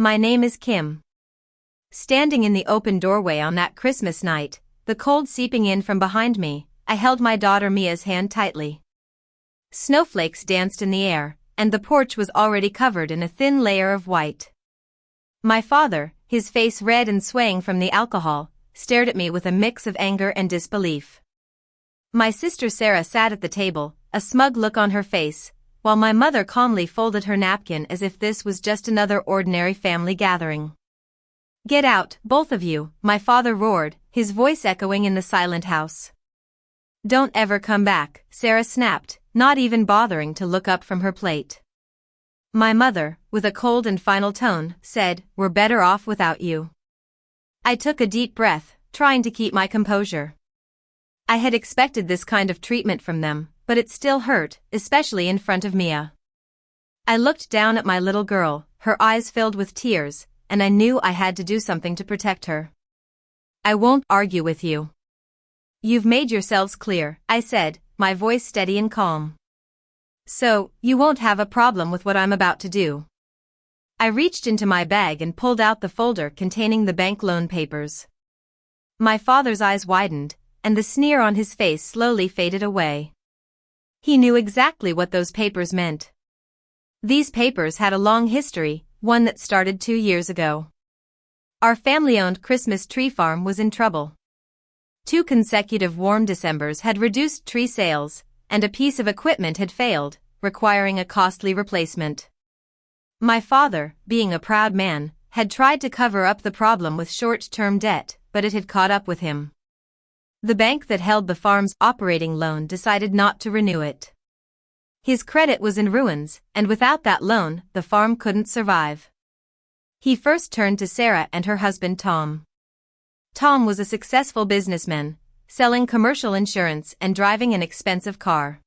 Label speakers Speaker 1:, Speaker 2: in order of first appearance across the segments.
Speaker 1: My name is Kim. Standing in the open doorway on that Christmas night, the cold seeping in from behind me, I held my daughter Mia's hand tightly. Snowflakes danced in the air, and the porch was already covered in a thin layer of white. My father, his face red and swaying from the alcohol, stared at me with a mix of anger and disbelief. My sister Sarah sat at the table, a smug look on her face, while my mother calmly folded her napkin as if this was just another ordinary family gathering. "Get out, both of you," my father roared, his voice echoing in the silent house. "Don't ever come back," Sarah snapped, not even bothering to look up from her plate. My mother, with a cold and final tone, said, "We're better off without you." I took a deep breath, trying to keep my composure. I had expected this kind of treatment from them, but it still hurt, especially in front of Mia. I looked down at my little girl, her eyes filled with tears, and I knew I had to do something to protect her. "I won't argue with you. You've made yourselves clear," I said, my voice steady and calm. "So, you won't have a problem with what I'm about to do." I reached into my bag and pulled out the folder containing the bank loan papers. My father's eyes widened, and the sneer on his face slowly faded away. He knew exactly what those papers meant. These papers had a long history, one that started 2 years ago. Our family-owned Christmas tree farm was in trouble. 2 consecutive warm Decembers had reduced tree sales, and a piece of equipment had failed, requiring a costly replacement. My father, being a proud man, had tried to cover up the problem with short-term debt, but it had caught up with him. The bank that held the farm's operating loan decided not to renew it. His credit was in ruins, and without that loan, the farm couldn't survive. He first turned to Sarah and her husband Tom. Tom was a successful businessman, selling commercial insurance and driving an expensive car.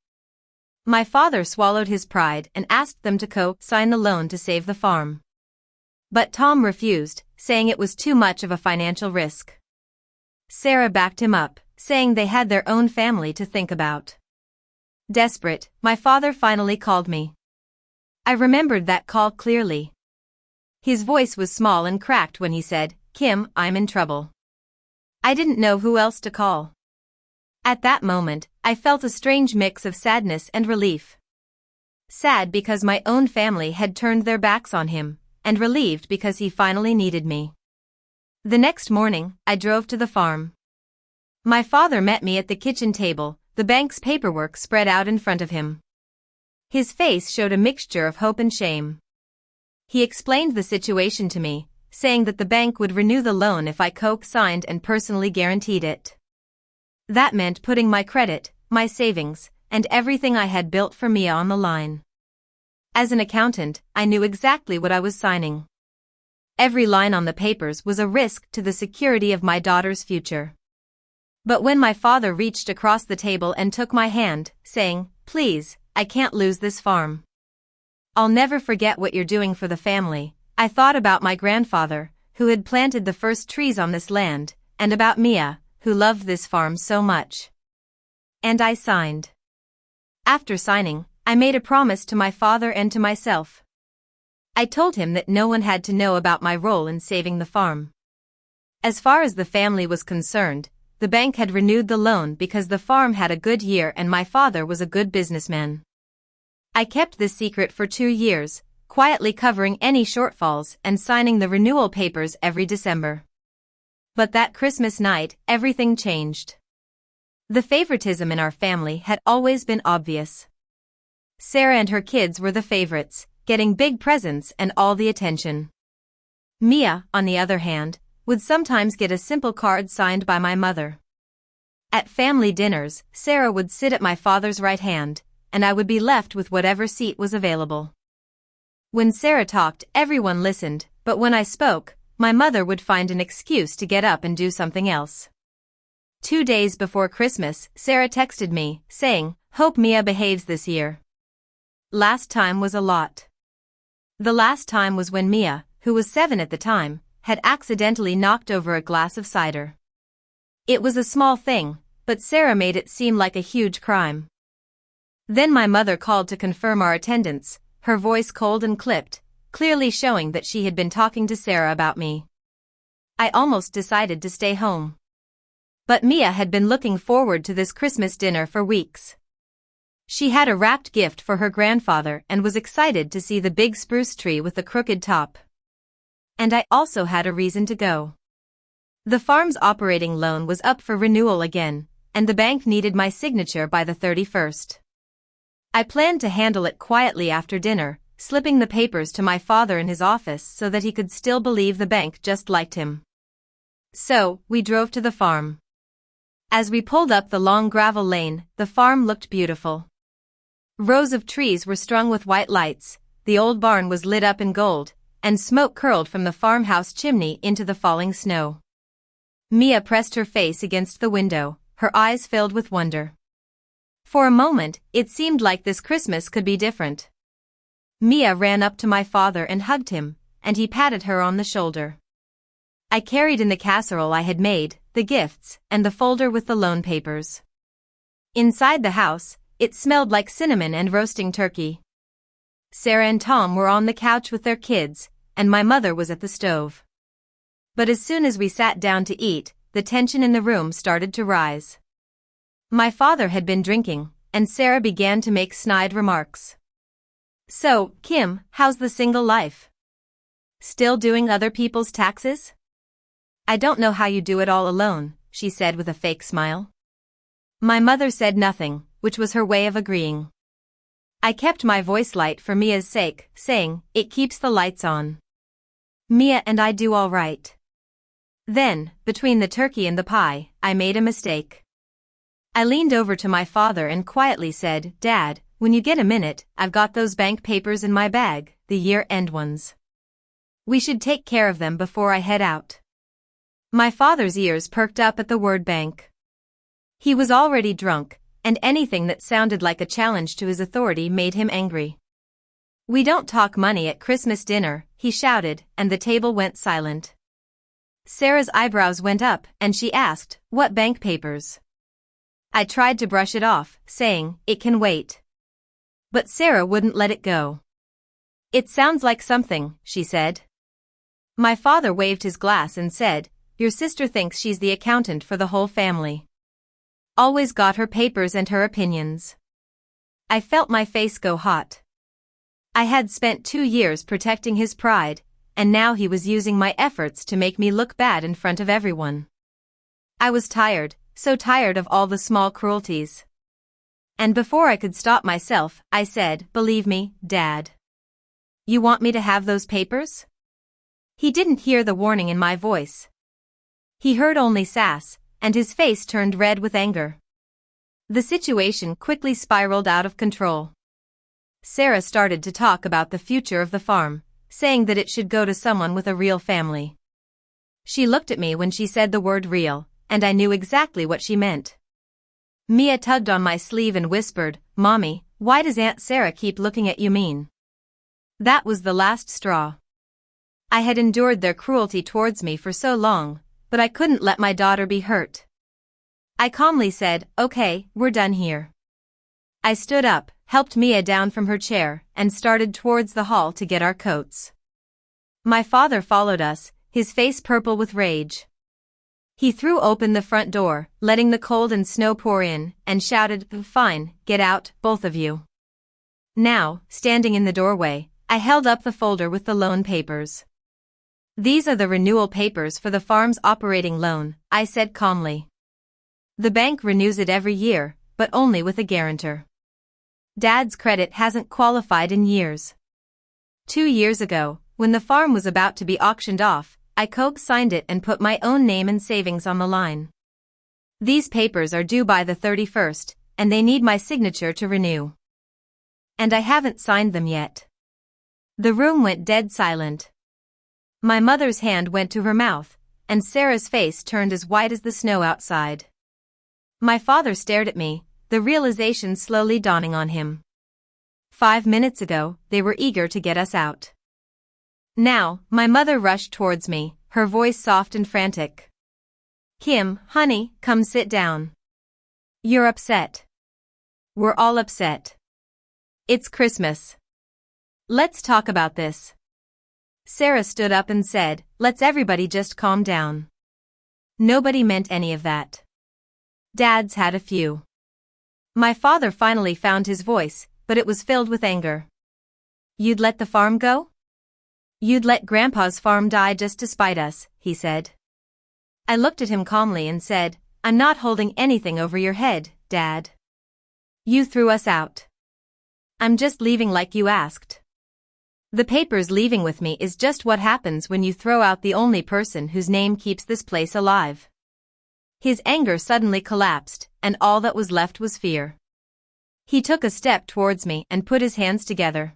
Speaker 1: My father swallowed his pride and asked them to co-sign the loan to save the farm. But Tom refused, saying it was too much of a financial risk. Sarah backed him up, saying they had their own family to think about. Desperate, my father finally called me. I remembered that call clearly. His voice was small and cracked when he said, "Kim, I'm in trouble." I didn't know who else to call. At that moment, I felt a strange mix of sadness and relief. Sad because my own family had turned their backs on him, and relieved because he finally needed me. The next morning, I drove to the farm. My father met me at the kitchen table, the bank's paperwork spread out in front of him. His face showed a mixture of hope and shame. He explained the situation to me, saying that the bank would renew the loan if I co-signed and personally guaranteed it. That meant putting my credit, my savings, and everything I had built for Mia on the line. As an accountant, I knew exactly what I was signing. Every line on the papers was a risk to the security of my daughter's future. But when my father reached across the table and took my hand, saying, "Please, I can't lose this farm. I'll never forget what you're doing for the family," I thought about my grandfather, who had planted the first trees on this land, and about Mia, who loved this farm so much. And I signed. After signing, I made a promise to my father and to myself. I told him that no one had to know about my role in saving the farm. As far as the family was concerned, the bank had renewed the loan because the farm had a good year and my father was a good businessman. I kept this secret for 2 years, quietly covering any shortfalls and signing the renewal papers every December. But that Christmas night, everything changed. The favoritism in our family had always been obvious. Sarah and her kids were the favorites, getting big presents and all the attention. Mia, on the other hand, would sometimes get a simple card signed by my mother. At family dinners, Sarah would sit at my father's right hand, and I would be left with whatever seat was available. When Sarah talked, everyone listened, but when I spoke, my mother would find an excuse to get up and do something else. 2 days before Christmas, Sarah texted me, saying, "Hope Mia behaves this year." Last time was a lot. The last time was when Mia, who was 7 at the time, had accidentally knocked over a glass of cider. It was a small thing, but Sarah made it seem like a huge crime. Then my mother called to confirm our attendance, her voice cold and clipped, clearly showing that she had been talking to Sarah about me. I almost decided to stay home. But Mia had been looking forward to this Christmas dinner for weeks. She had a wrapped gift for her grandfather and was excited to see the big spruce tree with the crooked top. And I also had a reason to go. The farm's operating loan was up for renewal again, and the bank needed my signature by the 31st. I planned to handle it quietly after dinner, slipping the papers to my father in his office so that he could still believe the bank just liked him. So, we drove to the farm. As we pulled up the long gravel lane, the farm looked beautiful. Rows of trees were strung with white lights, the old barn was lit up in gold, and smoke curled from the farmhouse chimney into the falling snow. Mia pressed her face against the window, her eyes filled with wonder. For a moment, it seemed like this Christmas could be different. Mia ran up to my father and hugged him, and he patted her on the shoulder. I carried in the casserole I had made, the gifts, and the folder with the loan papers. Inside the house, it smelled like cinnamon and roasting turkey. Sarah and Tom were on the couch with their kids, and my mother was at the stove. But as soon as we sat down to eat, the tension in the room started to rise. My father had been drinking, and Sarah began to make snide remarks. "So, Kim, how's the single life? Still doing other people's taxes?" "I don't know how you do it all alone," she said with a fake smile. My mother said nothing, which was her way of agreeing. I kept my voice light for Mia's sake, saying, "It keeps the lights on. Mia and I do all right." Then, between the turkey and the pie, I made a mistake. I leaned over to my father and quietly said, "Dad, when you get a minute, I've got those bank papers in my bag, the year-end ones. We should take care of them before I head out." My father's ears perked up at the word bank. He was already drunk, and anything that sounded like a challenge to his authority made him angry. "We don't talk money at Christmas dinner," he shouted, and the table went silent. Sarah's eyebrows went up, and she asked, "What bank papers?" I tried to brush it off, saying, "It can wait." But Sarah wouldn't let it go. "It sounds like something," she said. My father waved his glass and said, "Your sister thinks she's the accountant for the whole family. Always got her papers and her opinions." I felt my face go hot. I had spent 2 years protecting his pride, and now he was using my efforts to make me look bad in front of everyone. I was tired, so tired of all the small cruelties. And before I could stop myself, I said, "Believe me, Dad. You want me to have those papers?" He didn't hear the warning in my voice. He heard only sass, and his face turned red with anger. The situation quickly spiraled out of control. Sarah started to talk about the future of the farm, saying that it should go to someone with a real family. She looked at me when she said the word real, and I knew exactly what she meant. Mia tugged on my sleeve and whispered, "Mommy, why does Aunt Sarah keep looking at you mean?" That was the last straw. I had endured their cruelty towards me for so long, but I couldn't let my daughter be hurt. I calmly said, "Okay, we're done here." I stood up, helped Mia down from her chair, and started towards the hall to get our coats. My father followed us, his face purple with rage. He threw open the front door, letting the cold and snow pour in, and shouted, "Fine, get out, both of you." Now, standing in the doorway, I held up the folder with the loan papers. "These are the renewal papers for the farm's operating loan," I said calmly. "The bank renews it every year, but only with a guarantor. Dad's credit hasn't qualified in years. 2 years ago, when the farm was about to be auctioned off, I co-signed it and put my own name and savings on the line. These papers are due by the 31st, and they need my signature to renew. And I haven't signed them yet." The room went dead silent. My mother's hand went to her mouth, and Sarah's face turned as white as the snow outside. My father stared at me, the realization slowly dawning on him. 5 minutes ago, they were eager to get us out. Now, my mother rushed towards me, her voice soft and frantic. "Kim, honey, come sit down. You're upset. We're all upset. It's Christmas. Let's talk about this." Sarah stood up and said, "Let's everybody just calm down." Nobody meant any of that. Dad's had a few. My father finally found his voice, but it was filled with anger. "You'd let the farm go? You'd let Grandpa's farm die just to spite us," he said. I looked at him calmly and said, "I'm not holding anything over your head, Dad. You threw us out. I'm just leaving like you asked. The papers leaving with me is just what happens when you throw out the only person whose name keeps this place alive." His anger suddenly collapsed, and all that was left was fear. He took a step towards me and put his hands together.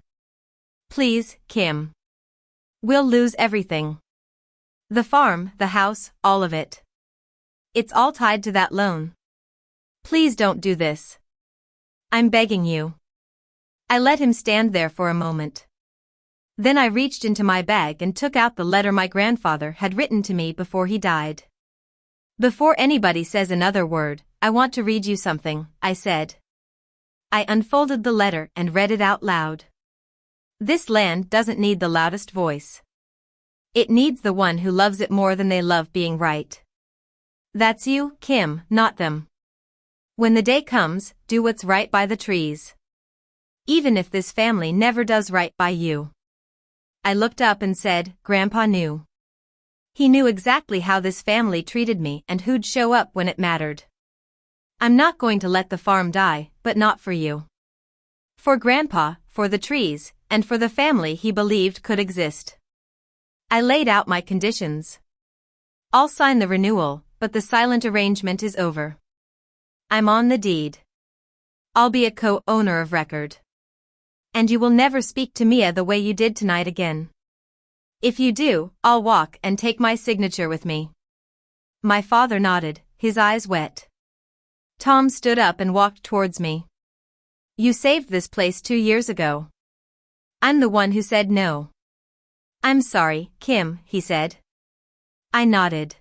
Speaker 1: "Please, Kim. We'll lose everything. The farm, the house, all of it. It's all tied to that loan. Please don't do this. I'm begging you." I let him stand there for a moment. Then I reached into my bag and took out the letter my grandfather had written to me before he died. "Before anybody says another word, I want to read you something," I said. I unfolded the letter and read it out loud. "This land doesn't need the loudest voice. It needs the one who loves it more than they love being right. That's you, Kim, not them. When the day comes, do what's right by the trees. Even if this family never does right by you." I looked up and said, "Grandpa knew. He knew exactly how this family treated me and who'd show up when it mattered. I'm not going to let the farm die, but not for you. For Grandpa, for the trees, and for the family he believed could exist." I laid out my conditions. "I'll sign the renewal, but the silent arrangement is over. I'm on the deed. I'll be a co-owner of record. And you will never speak to Mia the way you did tonight again. If you do, I'll walk and take my signature with me." My father nodded, his eyes wet. Tom stood up and walked towards me. "You saved this place 2 years ago. I'm the one who said no." "I'm sorry, Kim," he said. I nodded.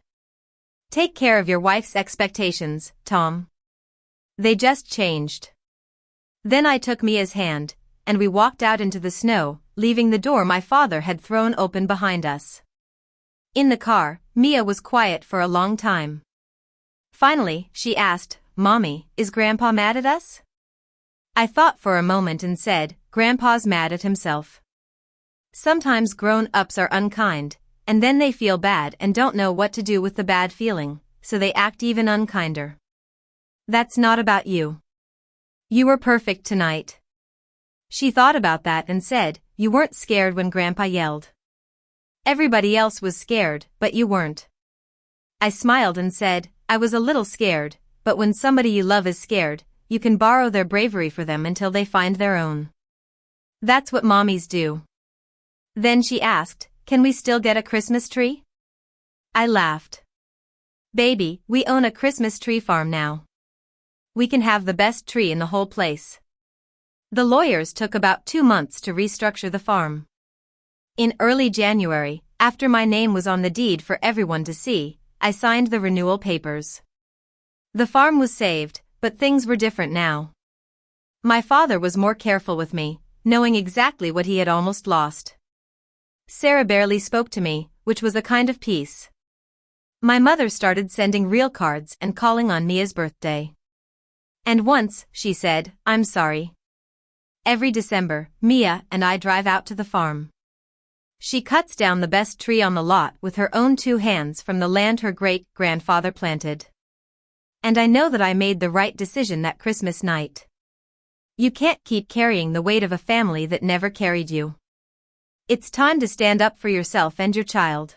Speaker 1: "Take care of your wife's expectations, Tom. They just changed." Then I took Mia's hand, and we walked out into the snow, leaving the door my father had thrown open behind us. In the car, Mia was quiet for a long time. Finally, she asked, "Mommy, is Grandpa mad at us?" I thought for a moment and said, "Grandpa's mad at himself. Sometimes grown-ups are unkind, and then they feel bad and don't know what to do with the bad feeling, so they act even unkinder. That's not about you. You were perfect tonight." She thought about that and said, "You weren't scared when Grandpa yelled. Everybody else was scared, but you weren't." I smiled and said, "I was a little scared, but when somebody you love is scared, you can borrow their bravery for them until they find their own. That's what mommies do." Then she asked, "Can we still get a Christmas tree?" I laughed. "Baby, we own a Christmas tree farm now. We can have the best tree in the whole place." The lawyers took about 2 months to restructure the farm. In early January, after my name was on the deed for everyone to see, I signed the renewal papers. The farm was saved, but things were different now. My father was more careful with me, knowing exactly what he had almost lost. Sarah barely spoke to me, which was a kind of peace. My mother started sending real cards and calling on Mia's birthday. And once, she said, "I'm sorry." Every December, Mia and I drive out to the farm. She cuts down the best tree on the lot with her own 2 hands from the land her great-grandfather planted. And I know that I made the right decision that Christmas night. You can't keep carrying the weight of a family that never carried you. It's time to stand up for yourself and your child.